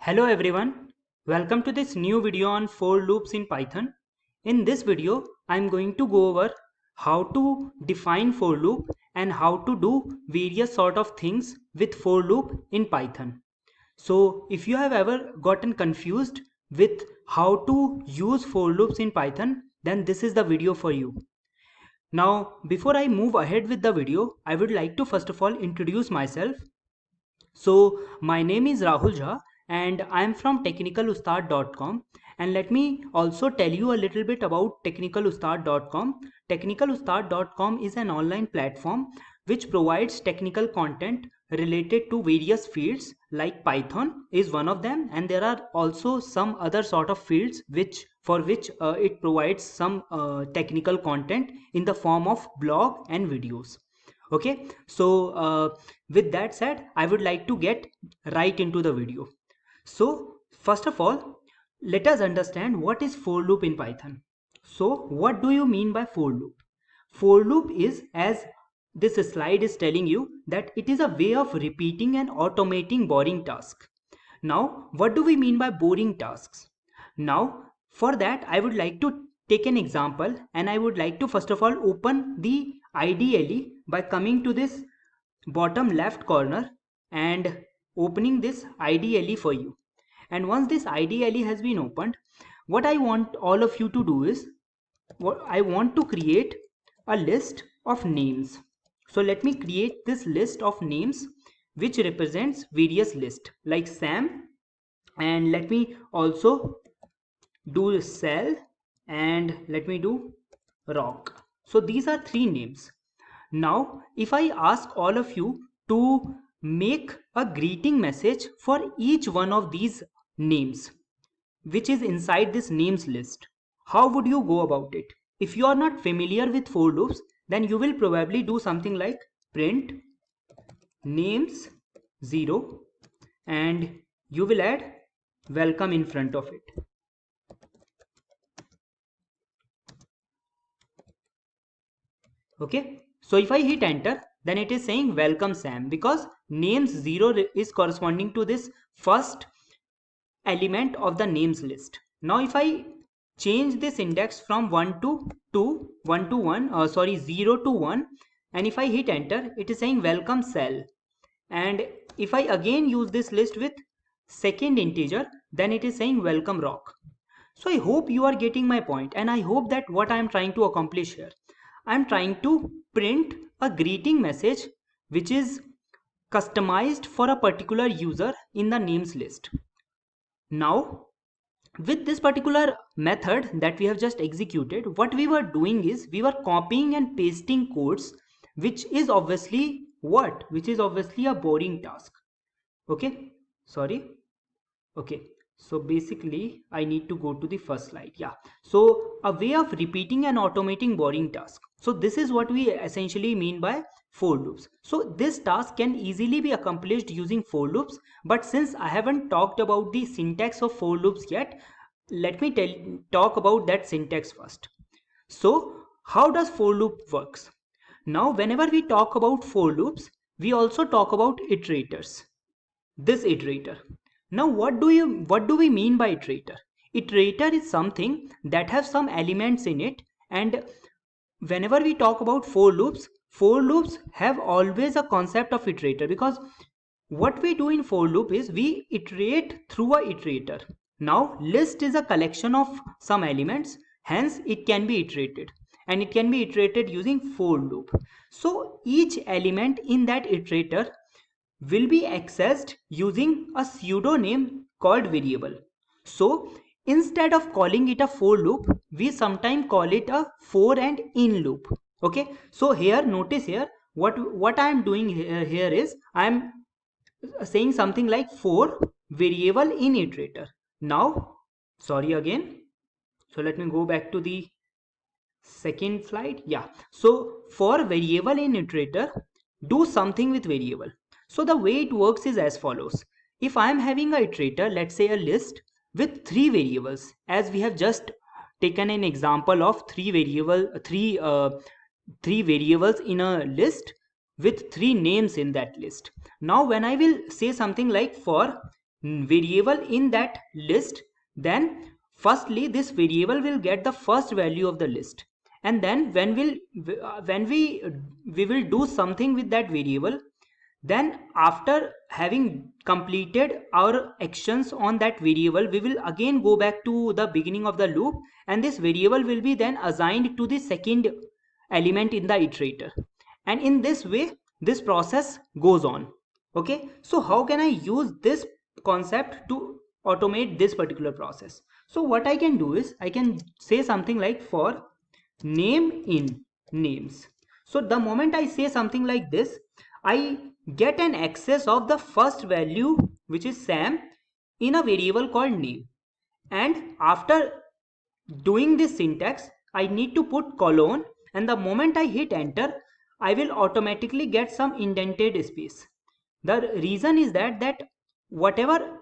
Hello everyone, welcome to this new video on for loops in Python. In this video, I'm going to go over how to define for loop and how to do various sort of things with for loop in Python. So if you have ever gotten confused with how to use for loops in Python, then this is the video for you. Now, before I move ahead with the video, I would like to first of all introduce myself. So my name is Rahul Jha and I am from technicalustad.com, and let me also tell you a little bit about technicalustad.com. Technicalustad.com is an online platform which provides technical content related to various fields, like Python is one of them, and there are also some other sort of fields for which it provides some technical content in the form of blog and videos. Okay, so with that said, I would like to get right into the video. So first of all, let us understand what is for loop in Python. So what do you mean by for loop? For loop is, as this slide is telling you, that it is a way of repeating and automating boring tasks. Now what do we mean by boring tasks? Now for that I would like to take an example, and I would like to first of all open the IDLE by coming to this bottom left corner and opening this IDLE for you. And once this IDLE has been opened, what I want all of you to do is, I want to create a list of names. So let me create this list of names which represents various lists like Sam, and let me also do Cell, and let me do Rock. So these are three names. Now, if I ask all of you to make a greeting message for each one of these names, which is inside this names list, how would you go about it? If you are not familiar with for loops, then you will probably do something like print names 0 and you will add welcome in front of it. Okay, so if I hit enter, then it is saying welcome Sam, because names 0 is corresponding to this first element of the names list. Now if I change this index from 1 to 2, 1 to 1, 0 to 1, and if I hit enter, it is saying welcome Cell. And if I again use this list with second integer, then it is saying welcome Rock. So I hope you are getting my point, and I hope that what I am trying to accomplish here, I am trying to print a greeting message which is customized for a particular user in the names list. Now with this particular method that we have just executed, what we were doing is we were copying and pasting codes, which is obviously what? Which is obviously a boring task. Okay, sorry. Okay, so basically I need to go to the first slide. Yeah, so a way of repeating and automating boring tasks. So this is what we essentially mean by for loops. So this task can easily be accomplished using for loops, but since I haven't talked about the syntax of for loops yet, let me talk about that syntax first. So how does for loop works? Now whenever we talk about for loops, we also talk about iterators. This iterator. Now what do we mean by iterator? Iterator is something that has some elements in it, and whenever we talk about for loops have always a concept of iterator, because what we do in for loop is we iterate through a iterator. Now list is a collection of some elements, hence it can be iterated, and it can be iterated using for loop. So each element in that iterator will be accessed using a pseudonym called variable. So instead of calling it a for loop, we sometimes call it a for and in loop. Okay, so here notice here what I am doing here is I am saying something like for variable in iterator. Now sorry again, so let me go back to the second slide. Yeah, so for variable in iterator, do something with variable. So the way it works is as follows. If I am having a iterator, let's say a list with three variables, as we have just taken an example of three variables in a list with three names in that list. Now when I will say something like for variable in that list, then firstly this variable will get the first value of the list, and then when we will do something with that variable, then after having completed our actions on that variable, we will again go back to the beginning of the loop, and this variable will be then assigned to the second element in the iterator, and in this way this process goes on. Okay, so how can I use this concept to automate this particular process? So what I can do is I can say something like for name in names. So the moment I say something like this, I get an access of the first value, which is Sam, in a variable called name. And after doing this syntax, I need to put colon, and the moment I hit enter, I will automatically get some indented space. The reason is that whatever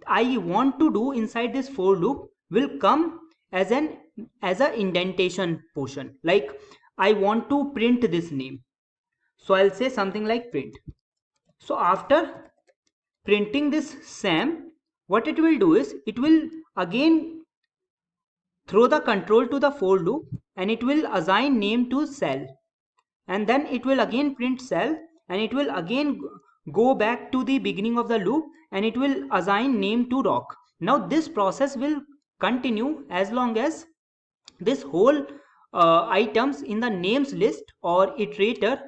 I want to do inside this for loop will come as a indentation portion. Like I want to print this name, so I'll say something like print. So after printing this Sam, what it will do is it will again throw the control to the for loop, and it will assign name to cell, and then it will again print cell, and it will again go back to the beginning of the loop, and it will assign name to rock. Now this process will continue as long as this whole items in the names list or iterator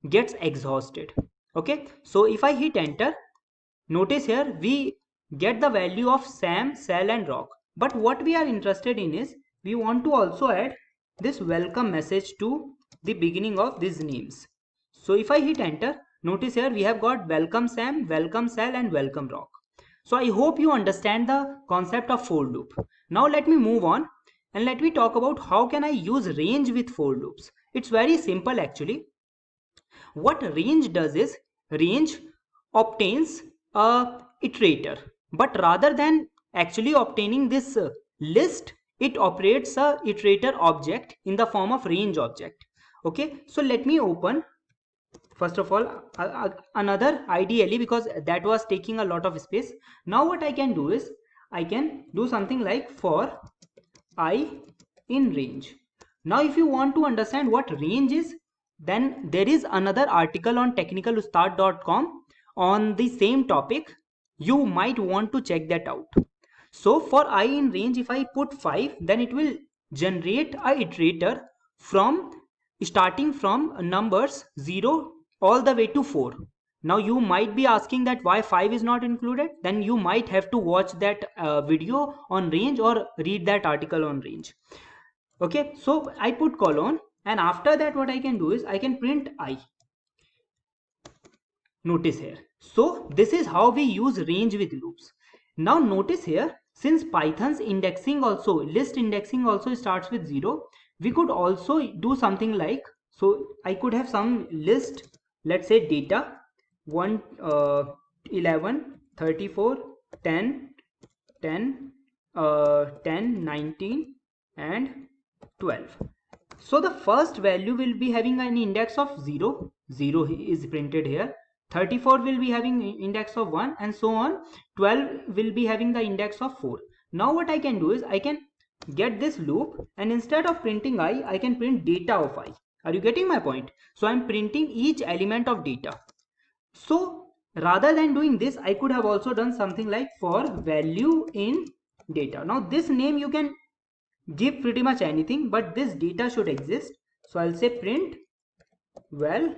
gets exhausted. Okay, so if I hit enter, notice here we get the value of Sam, Cell and Rock. But what we are interested in is we want to also add this welcome message to the beginning of these names. So if I hit enter, notice here we have got welcome Sam, welcome Cell and welcome Rock. So I hope you understand the concept of for loop. Now let me move on and let me talk about how can I use range with for loops. It's very simple actually. What range does is range obtains a iterator, but rather than actually obtaining this list, it operates a iterator object in the form of range object. Okay, so let me open first of all another IDLE, because that was taking a lot of space. Now what I can do is I can do something like for I in range. Now if you want to understand what range is, then there is another article on technicalustad.com on the same topic. You might want to check that out. So for I in range, if I put 5, then it will generate a iterator from starting from numbers 0 all the way to 4. Now you might be asking that why 5 is not included. Then you might have to watch that video on range or read that article on range. Okay, so I put colon, and after that what I can do is I can print I. Notice here. So this is how we use range with loops. Now notice here, since Python's indexing also, list indexing also starts with 0, we could also do something like, so I could have some list, let's say data 1, 11, 34, 10, 10, 10, 19 and 12. So the first value will be having an index of 0, 0 is printed here. 34 will be having index of 1 and so on. 12 will be having the index of 4. Now what I can do is I can get this loop, and instead of printing I can print data of I. Are you getting my point? So I'm printing each element of data. So rather than doing this, I could have also done something like for value in data. Now this name you can give pretty much anything, but this data should exist. So I'll say print well.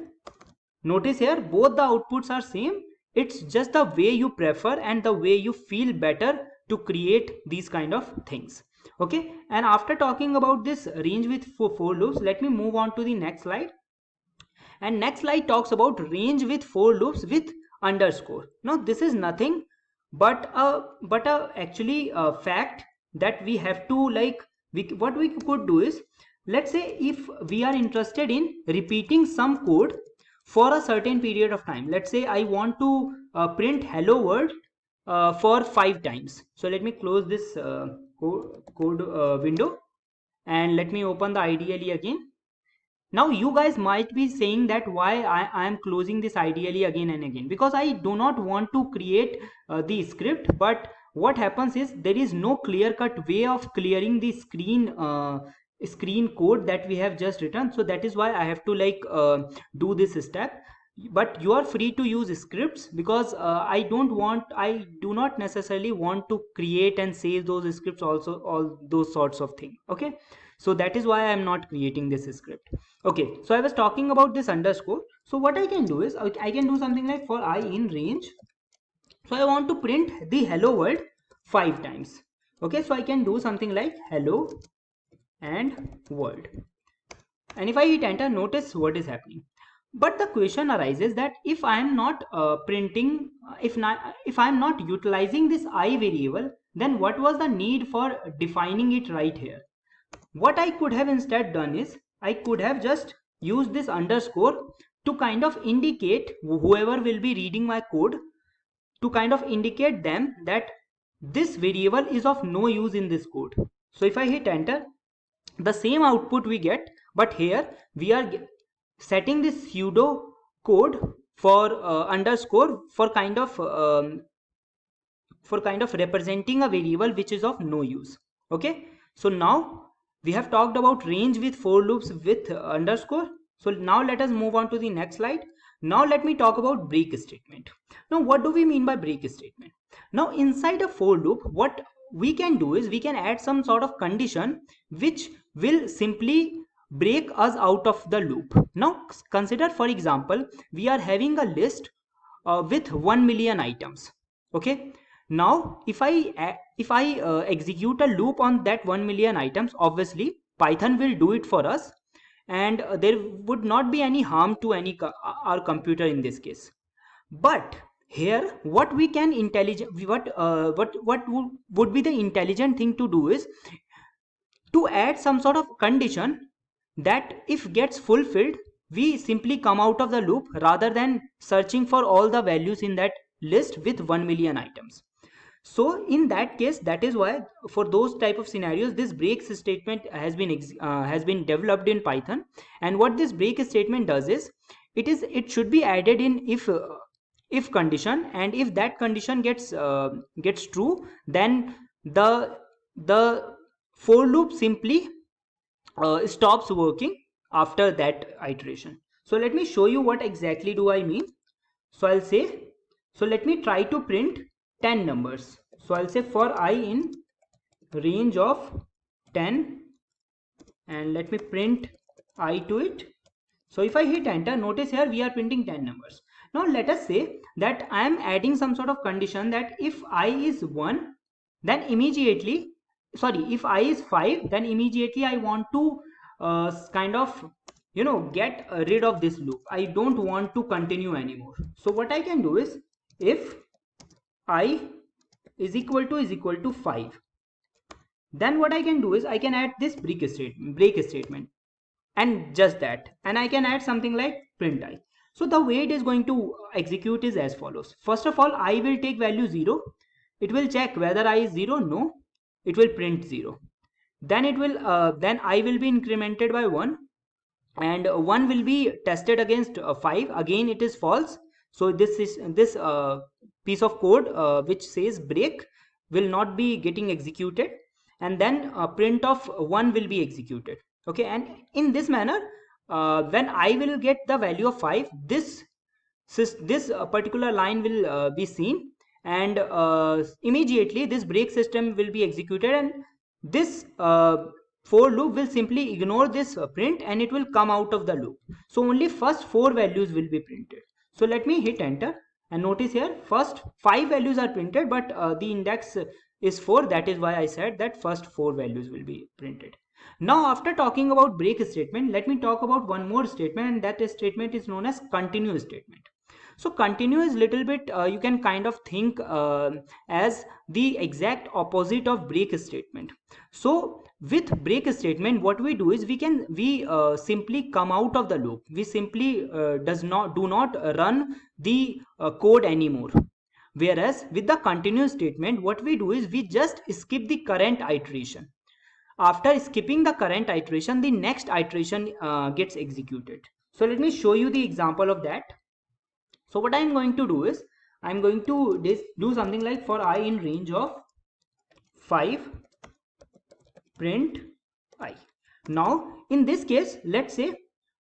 Notice here both the outputs are same. It's just the way you prefer and the way you feel better to create these kind of things. Okay, and after talking about this range with for loops, let me move on to the next slide. And next slide talks about range with for loops with underscore. Now this is nothing but a actually a fact that we have to like, what we could do is, let's say if we are interested in repeating some code for a certain period of time. Let's say I want to print hello world for 5 times. So let me close this code window and let me open the IDLE again. Now you guys might be saying that why I am closing this ideally again and again, because I do not want to create the script. But what happens is there is no clear cut way of clearing the screen code that we have just written. So that is why I have to like do this step. But you are free to use scripts, because I do not necessarily want to create and save those scripts also, all those sorts of things. Okay, so that is why I am not creating this script. Okay, so I was talking about this underscore. So what I can do is I can do something like for I in range. So I want to print the hello world 5 times. Okay, so I can do something like hello and world. And if I hit enter, notice what is happening. But the question arises that if I am not printing, if I am not utilizing this I variable, then what was the need for defining it right here? What I could have instead done is I could have just used this underscore to kind of indicate whoever will be reading my code, to kind of indicate them that this variable is of no use in this code. So if I hit enter, the same output we get, but here we are setting this pseudo code for underscore for kind of representing a variable which is of no use. Okay, so now we have talked about range with for loops with underscore. So now let us move on to the next slide. Now let me talk about break statement. Now what do we mean by break statement? Now inside a for loop, what we can do is we can add some sort of condition which will simply break us out of the loop. Now consider, for example, we are having a list with 1 million items. Okay, now if I execute a loop on that 1 million items, obviously Python will do it for us, and there would not be any harm to our computer in this case. But here what we can intelligent what would be the intelligent thing to do is to add some sort of condition that if gets fulfilled, we simply come out of the loop rather than searching for all the values in that list with 1 million items. So in that case, that is why for those type of scenarios, this break statement has been developed in Python. And what this break statement does is it should be added in if condition, and if that condition gets true, then the for loop simply stops working after that iteration. So let me show you what exactly do I mean. So I'll say, so let me try to print 10 numbers. So I'll say for I in range of 10, and let me print I to it. So if I hit enter, notice here we are printing 10 numbers. Now let us say that I am adding some sort of condition that if I is 1, then immediately, sorry, if I is 5, then immediately I want to kind of get rid of this loop. I don't want to continue anymore. So what I can do is, if I is equal to 5, then what I can do is I can add this break statement, and just that, and I can add something like print I. So the way it is going to execute is as follows. First of all, I will take value 0. It will check whether I is 0. No, it will print 0. Then it will then I will be incremented by 1, and 1 will be tested against 5. Again it is false. So this piece of code which says break will not be getting executed, and then print of 1 will be executed. Okay, and in this manner, when I will get the value of 5, this particular line will be seen, and immediately this break system will be executed, and this for loop will simply ignore this print, and it will come out of the loop. So only first 4 values will be printed. So let me hit enter, and notice here first 5 values are printed, but the index is 4. That is why I said that first 4 values will be printed. Now after talking about break statement, let me talk about one more statement, and that statement is known as continue statement. So continue is little bit you can kind of think as the exact opposite of break statement. So with break statement, what we do is we simply come out of the loop. We simply do not run the code anymore. Whereas with the continue statement, what we do is we just skip the current iteration. after skipping the current iteration, the next iteration gets executed. So let me show you the example of that. So what I'm going to do is, I'm going to do something like for I in range of 5, print I. Now in this case, let's say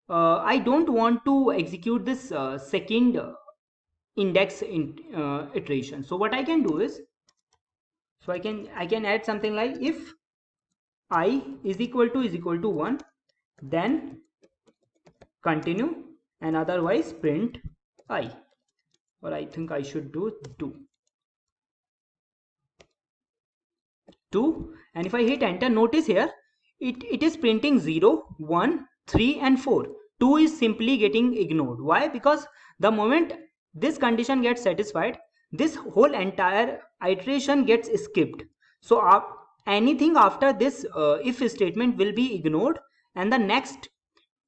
I don't want to execute this second index iteration. So what I can do is, so I can add something like if I is equal to 1, then continue, and otherwise print I, or I think I should do 2, and if I hit enter, notice here it is printing 0, 1, 3 and 4. 2 is simply getting ignored. Why? Because the moment this condition gets satisfied, this whole entire iteration gets skipped. So anything after this if statement will be ignored, and the next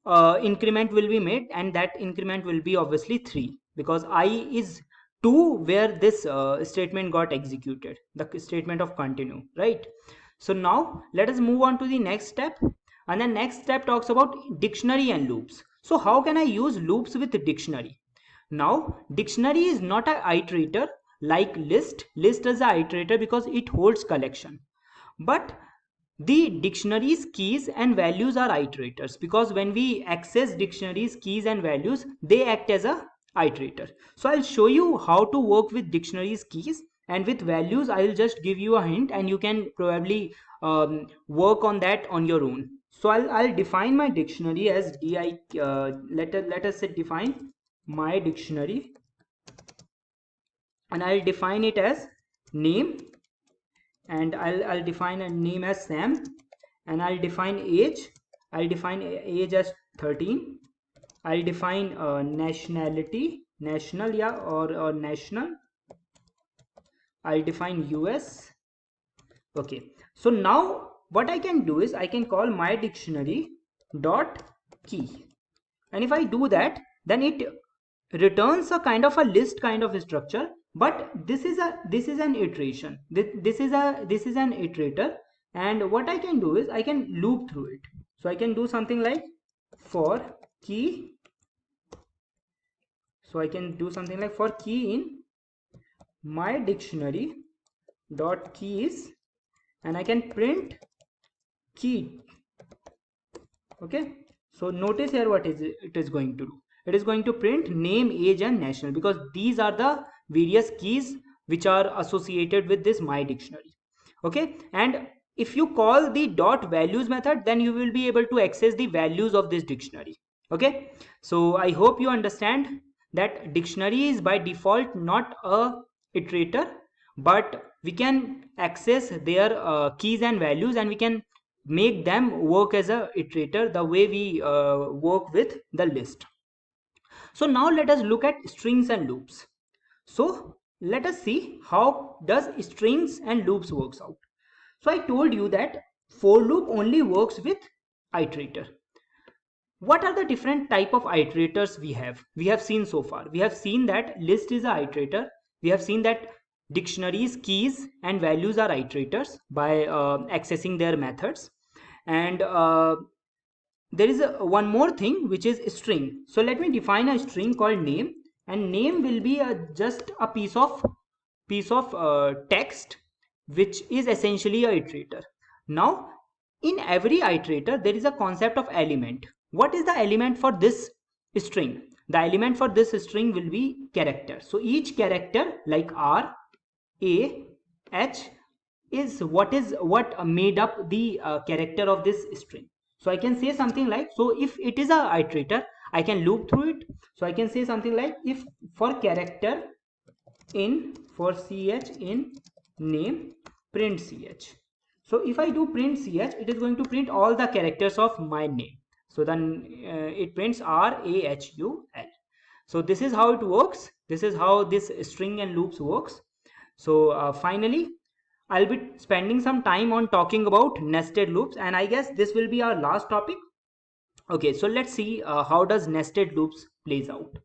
increment will be made, and that increment will be obviously 3, because I is 2 where this statement got executed, the statement of continue, right? So now let us move on to the next step, and the next step talks about dictionary and loops. So how can I use loops with dictionary? Now dictionary is not an iterator like list. List is an iterator because it holds collection, but the dictionaries keys and values are iterators, because when we access dictionaries keys and values, they act as a iterator. So I'll show you how to work with dictionaries keys, and with values I'll just give you a hint, and you can probably work on that on your own. So I'll define my dictionary as let us say define my dictionary, and I'll define it as name, and I'll define a name as Sam, and I'll define age. I'll define age as 13. I'll define nationality, national, yeah, or national. I'll define US. Okay, so now what I can do is I can call my dictionary dot key, and if I do that, then it returns a kind of a list kind of structure, but this is an iteration. This is an iterator, and what I can do is I can loop through it. So I can do something like for key. So I can do something like for key in my dictionary dot keys, and I can print key. Okay, so notice here what it is going to do. It is going to print name, age and national, because these are the various keys which are associated with this my dictionary. Okay, and if you call the dot values method, then you will be able to access the values of this dictionary. Okay, so I hope you understand that dictionary is by default not a iterator, but we can access their keys and values, and we can make them work as a iterator the way we work with the list. So now let us look at strings and loops. So let us see how does strings and loops works out. So I told you that for loop only works with iterator. What are the different type of iterators we have seen so far? We have seen that list is a iterator. We have seen that dictionaries keys and values are iterators by accessing their methods, and there is one more thing which is string. So let me define a string called name, and name will be just a piece of text which is essentially a iterator. Now in every iterator there is a concept of element. What is the element for this string? The element for this string will be character. So each character like R, A, H is what made up the character of this string. So I can say something like, so if it is a iterator, I can loop through it. So I can say something like if for character in for ch in name print ch. So if I do print ch, it is going to print all the characters of my name. So then it prints R A H U L. So this is how it works. This is how this string and loops works. So finally I'll be spending some time on talking about nested loops, and I guess this will be our last topic. Okay, so let's see how does nested loops plays out.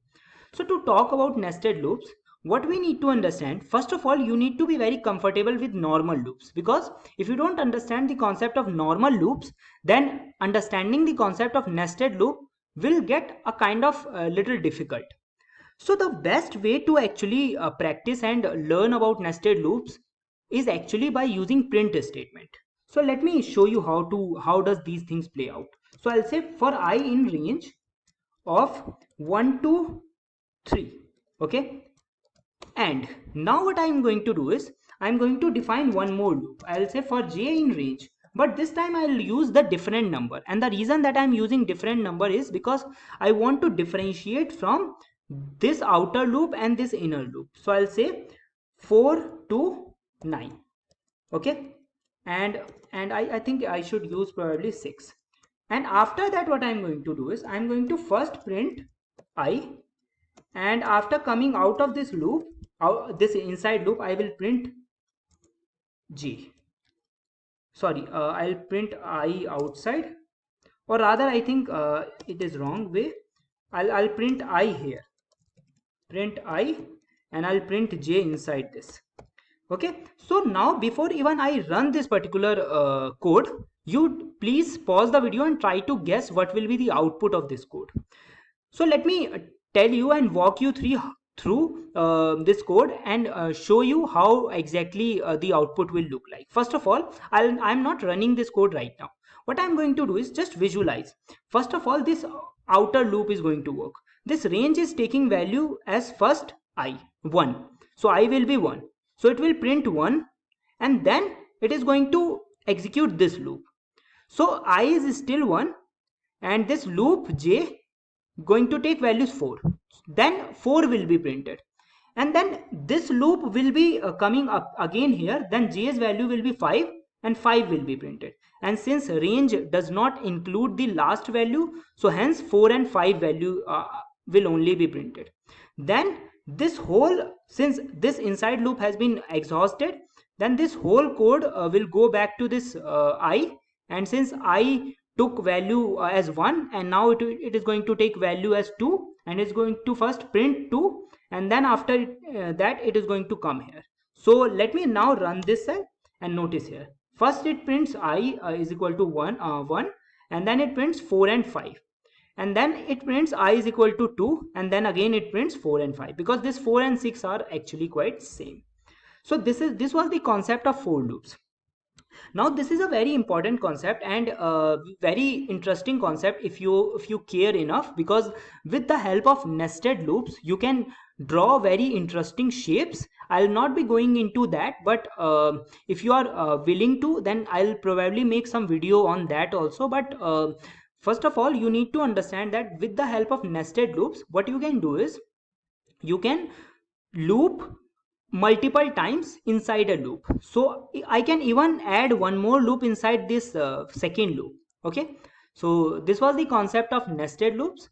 So to talk about nested loops, what we need to understand, first of all, you need to be very comfortable with normal loops, because if you don't understand the concept of normal loops, then understanding the concept of nested loop will get a kind of little difficult. So the best way to actually practice and learn about nested loops is actually by using print statement. So let me show you how does these things play out. So I'll say for I in range of 1 to 3. Okay, and now what I'm going to do is I'm going to define one more loop. I'll say for j in range, but this time I'll use the different number, and the reason that I'm using different number is because I want to differentiate from this outer loop and this inner loop. So I'll say 4 to 9. Okay, and I think I should use probably 6. And after that what I'm going to do is I'm going to first print I, and after coming out of this loop, this inside loop, I will print J. Sorry, I'll print I outside, or rather I think it is wrong way. I'll print I here, print I, and I'll print J inside this. Okay, so now before even I run this particular code, you please pause the video and try to guess what will be the output of this code. So let me tell you and walk you through this code and show you how exactly the output will look like. First of all, I'm not running this code right now. What I'm going to do is just visualize. First of all, this outer loop is going to work. This range is taking value as first I, 1. So I will be 1. So it will print 1, and then it is going to execute this loop. So I is still 1, and this loop j going to take values 4, then 4 will be printed, and then this loop will be coming up again here, then j's value will be 5 and 5 will be printed, and since range does not include the last value, so hence 4 and 5 value will only be printed. Then this whole, since this inside loop has been exhausted, then this whole code will go back to this I, and since I took value as 1, and now it is going to take value as 2, and it's going to first print 2, and then after that it is going to come here. So let me now run this cell and notice here, first it prints I is equal to 1, and then it prints 4 and 5, and then it prints I is equal to 2, and then again it prints 4 and 5, because this 4 and 6 are actually quite same. So this was the concept of for loops. Now this is a very important concept and very interesting concept if you care enough, because with the help of nested loops you can draw very interesting shapes. I'll not be going into that, but if you are willing to, then I'll probably make some video on that also. But first of all, you need to understand that with the help of nested loops, what you can do is you can loop multiple times inside a loop. So I can even add one more loop inside this second loop. Okay, so this was the concept of nested loops,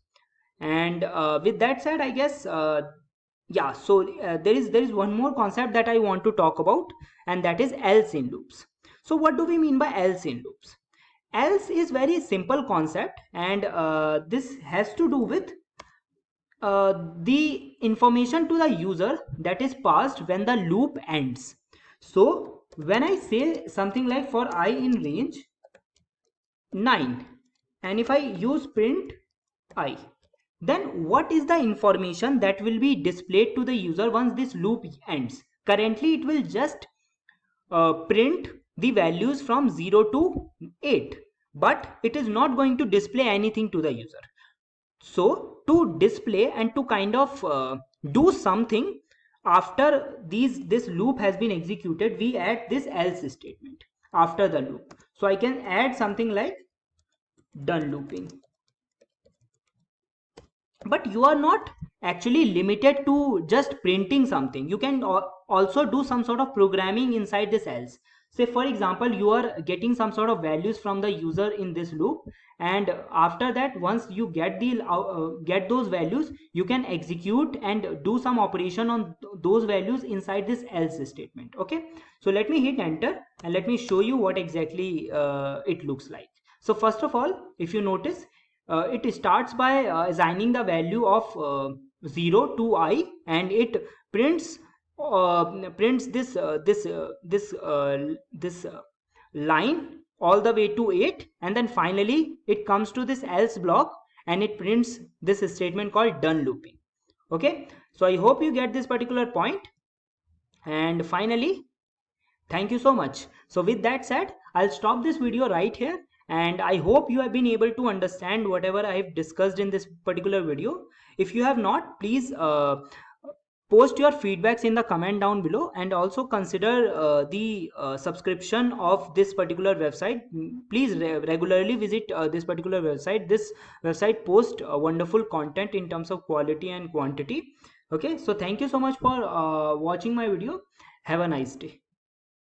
and with that said, I guess yeah, so there is one more concept that I want to talk about, and that is else in loops. So what do we mean by else in loops? Else is very simple concept, and this has to do with the information to the user that is passed when the loop ends. So when I say something like for I in range 9, and if I use print I, then what is the information that will be displayed to the user once this loop ends? Currently it will just print the values from 0 to 8, but it is not going to display anything to the user. So to display and to kind of do something after this loop has been executed, we add this else statement after the loop. So I can add something like done looping. But you are not actually limited to just printing something. You can also do some sort of programming inside this else. Say for example, you are getting some sort of values from the user in this loop, and after that, once you get those values, you can execute and do some operation on those values inside this else statement. Okay, so let me hit enter and let me show you what exactly it looks like. So first of all, if you notice, it starts by assigning the value of 0 to I, and it prints this line all the way to 8, and then finally it comes to this else block and it prints this statement called done looping. Okay, so I hope you get this particular point. And finally, thank you so much. So with that said, I'll stop this video right here, and I hope you have been able to understand whatever I have discussed in this particular video. If you have not, please post your feedbacks in the comment down below, and also consider the subscription of this particular website. Please regularly visit this particular website. This website posts wonderful content in terms of quality and quantity. Okay, so thank you so much for watching my video. Have a nice day.